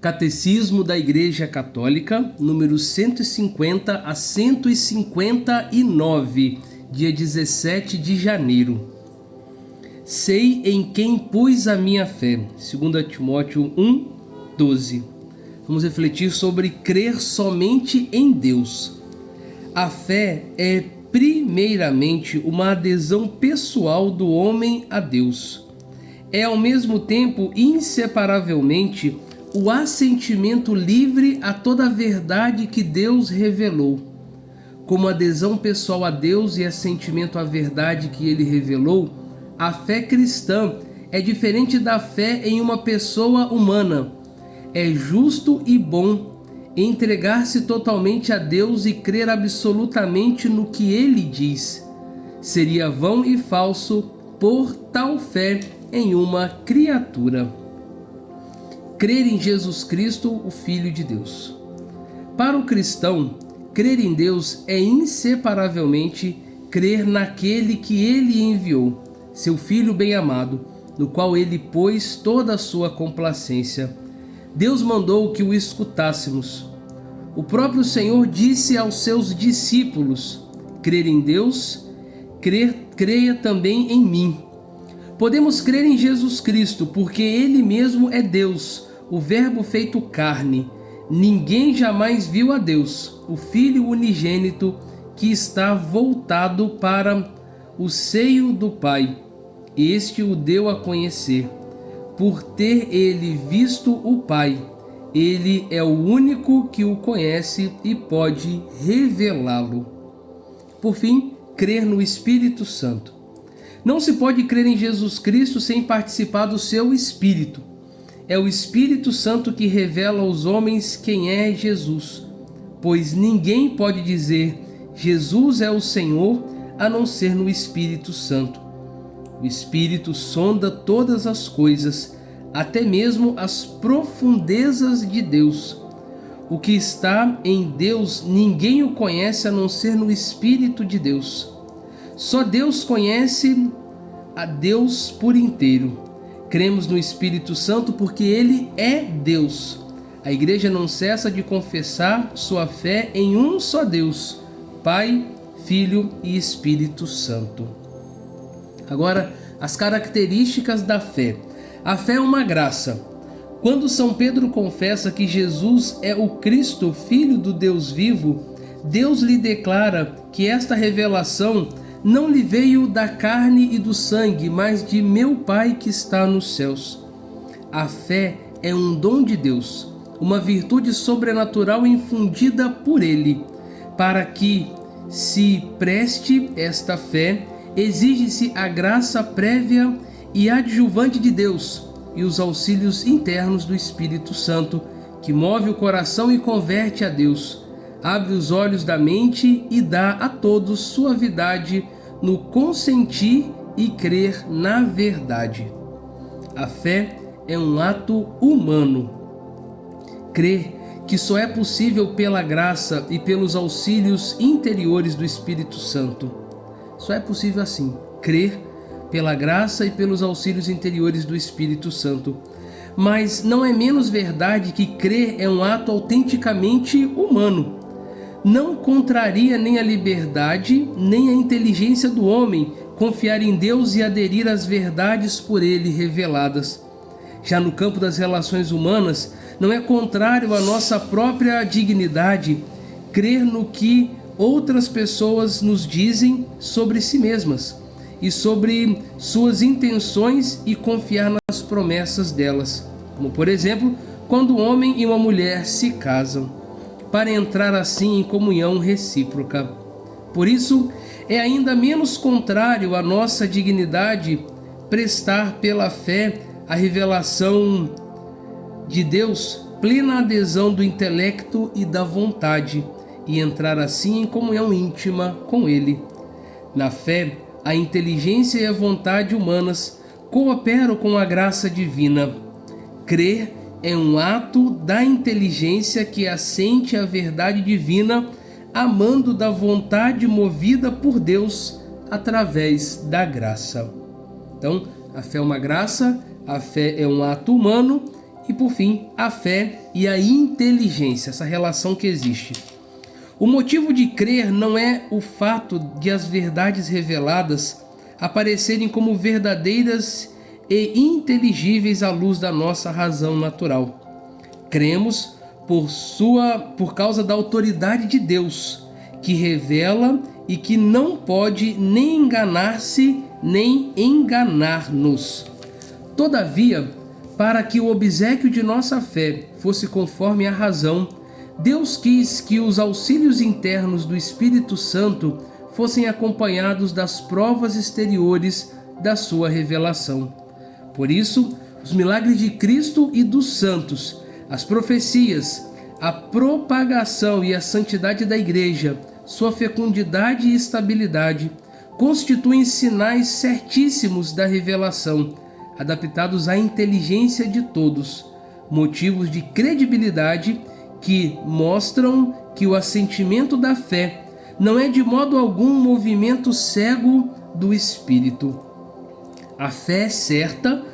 Catecismo da Igreja Católica, número 150 a 159, dia 17 de janeiro. Sei em quem pus a minha fé. 2 Timóteo 1:12. Vamos refletir sobre crer somente em Deus. A fé é primeiramente uma adesão pessoal do homem a Deus. É ao mesmo tempo, inseparavelmente, o assentimento livre a toda a verdade que Deus revelou. Como adesão pessoal a Deus e assentimento à verdade que Ele revelou, a fé cristã é diferente da fé em uma pessoa humana. É justo e bom entregar-se totalmente a Deus e crer absolutamente no que Ele diz. Seria vão e falso pôr tal fé em uma criatura. Crer em Jesus Cristo, o Filho de Deus. Para o cristão, crer em Deus é inseparavelmente crer naquele que Ele enviou, seu Filho bem-amado, no qual Ele pôs toda a sua complacência. Deus mandou que o escutássemos. O próprio Senhor disse aos seus discípulos: crer em Deus, creia também em mim. Podemos crer em Jesus Cristo, porque Ele mesmo é Deus, o Verbo feito carne. Ninguém jamais viu a Deus, o Filho unigênito, que está voltado para o seio do Pai. Este o deu a conhecer. Por ter ele visto o Pai, ele é o único que o conhece e pode revelá-lo. Por fim, crer no Espírito Santo. Não se pode crer em Jesus Cristo sem participar do seu Espírito. É o Espírito Santo que revela aos homens quem é Jesus, pois ninguém pode dizer Jesus é o Senhor a não ser no Espírito Santo. O Espírito sonda todas as coisas, até mesmo as profundezas de Deus. O que está em Deus ninguém o conhece a não ser no Espírito de Deus. Só Deus conhece a Deus por inteiro. Cremos no Espírito Santo porque Ele é Deus. A Igreja não cessa de confessar sua fé em um só Deus, Pai, Filho e Espírito Santo. Agora, as características da fé. A fé é uma graça. Quando São Pedro confessa que Jesus é o Cristo, Filho do Deus vivo, Deus lhe declara que esta revelação não lhe veio da carne e do sangue, mas de meu Pai que está nos céus. A fé é um dom de Deus, uma virtude sobrenatural infundida por Ele. Para que se preste esta fé, exige-se a graça prévia e adjuvante de Deus e os auxílios internos do Espírito Santo, que move o coração e converte a Deus. Abre os olhos da mente e dá a todos suavidade no consentir e crer na verdade. A fé é um ato humano. Crer que só é possível pela graça e pelos auxílios interiores do Espírito Santo. Só é possível assim, crer pela graça e pelos auxílios interiores do Espírito Santo. Mas não é menos verdade que crer é um ato autenticamente humano. Não contraria nem a liberdade, nem a inteligência do homem confiar em Deus e aderir às verdades por Ele reveladas. Já no campo das relações humanas, não é contrário à nossa própria dignidade crer no que outras pessoas nos dizem sobre si mesmas e sobre suas intenções e confiar nas promessas delas. Como, por exemplo, quando um homem e uma mulher se casam, para entrar assim em comunhão recíproca. Por isso, é ainda menos contrário à nossa dignidade prestar pela fé a revelação de Deus, plena adesão do intelecto e da vontade, e entrar assim em comunhão íntima com Ele. Na fé, a inteligência e a vontade humanas cooperam com a graça divina. Crer é um ato da inteligência que assente à verdade divina, amando da vontade movida por Deus através da graça. Então, a fé é uma graça, a fé é um ato humano E por fim, a fé e a inteligência, essa relação que existe. O motivo de crer não é o fato de as verdades reveladas aparecerem como verdadeiras e inteligíveis à luz da nossa razão natural. Cremos por causa da autoridade de Deus, que revela e que não pode nem enganar-se nem enganar-nos. Todavia, para que o obséquio de nossa fé fosse conforme à razão, Deus quis que os auxílios internos do Espírito Santo fossem acompanhados das provas exteriores da sua revelação. Por isso, os milagres de Cristo e dos santos, as profecias, a propagação e a santidade da Igreja, sua fecundidade e estabilidade, constituem sinais certíssimos da revelação, adaptados à inteligência de todos, motivos de credibilidade que mostram que o assentimento da fé não é de modo algum um movimento cego do espírito. A fé é certa,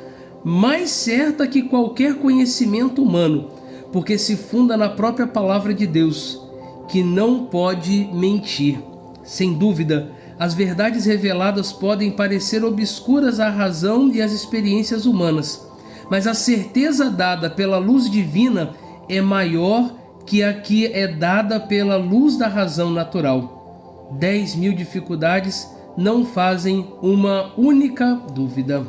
mais certa que qualquer conhecimento humano, porque se funda na própria palavra de Deus, que não pode mentir. Sem dúvida, as verdades reveladas podem parecer obscuras à razão e às experiências humanas, mas a certeza dada pela luz divina é maior que a que é dada pela luz da razão natural. 10.000 dificuldades não fazem uma única dúvida.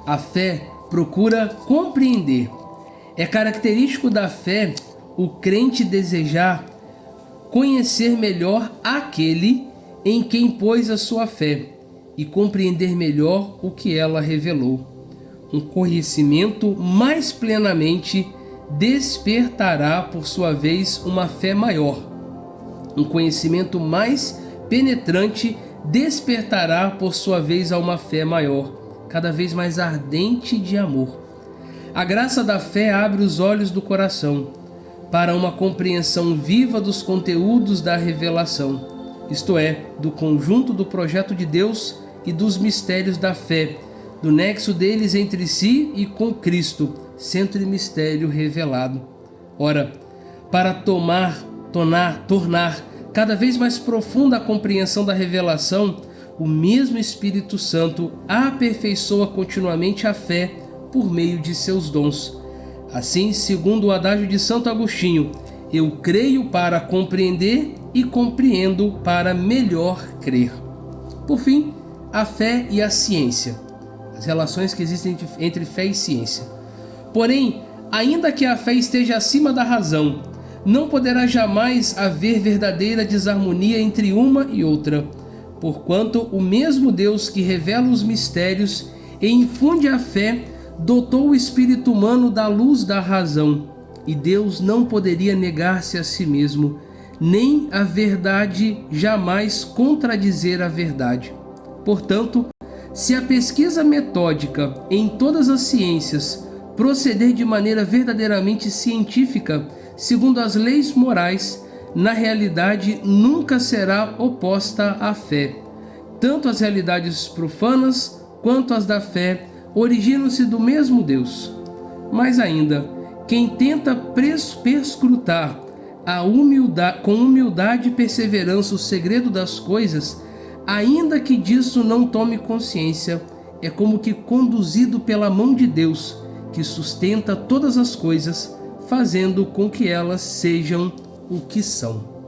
A fé procura compreender. É característico da fé o crente desejar conhecer melhor aquele em quem pôs a sua fé e compreender melhor o que ela revelou. Um conhecimento mais plenamente despertará, por sua vez, uma fé maior. Um conhecimento mais penetrante despertará, por sua vez, a uma fé maior, cada vez mais ardente de amor. A graça da fé abre os olhos do coração para uma compreensão viva dos conteúdos da revelação, isto é, do conjunto do projeto de Deus e dos mistérios da fé, do nexo deles entre si e com Cristo, centro e mistério revelado. Ora, para tornar cada vez mais profunda a compreensão da revelação, o mesmo Espírito Santo aperfeiçoa continuamente a fé por meio de seus dons. Assim, segundo o adágio de Santo Agostinho, eu creio para compreender e compreendo para melhor crer. Por fim, a fé e a ciência, as relações que existem entre fé e ciência. Porém, ainda que a fé esteja acima da razão, não poderá jamais haver verdadeira desarmonia entre uma e outra, porquanto o mesmo Deus que revela os mistérios e infunde a fé dotou o espírito humano da luz da razão, e Deus não poderia negar-se a si mesmo, nem a verdade jamais contradizer a verdade. Portanto, se a pesquisa metódica em todas as ciências proceder de maneira verdadeiramente científica, segundo as leis morais, na realidade nunca será oposta à fé. Tanto as realidades profanas quanto as da fé originam-se do mesmo Deus. Mais ainda, quem tenta perscrutar com humildade e perseverança o segredo das coisas, ainda que disso não tome consciência, é como que conduzido pela mão de Deus, que sustenta todas as coisas, fazendo com que elas sejam o que são.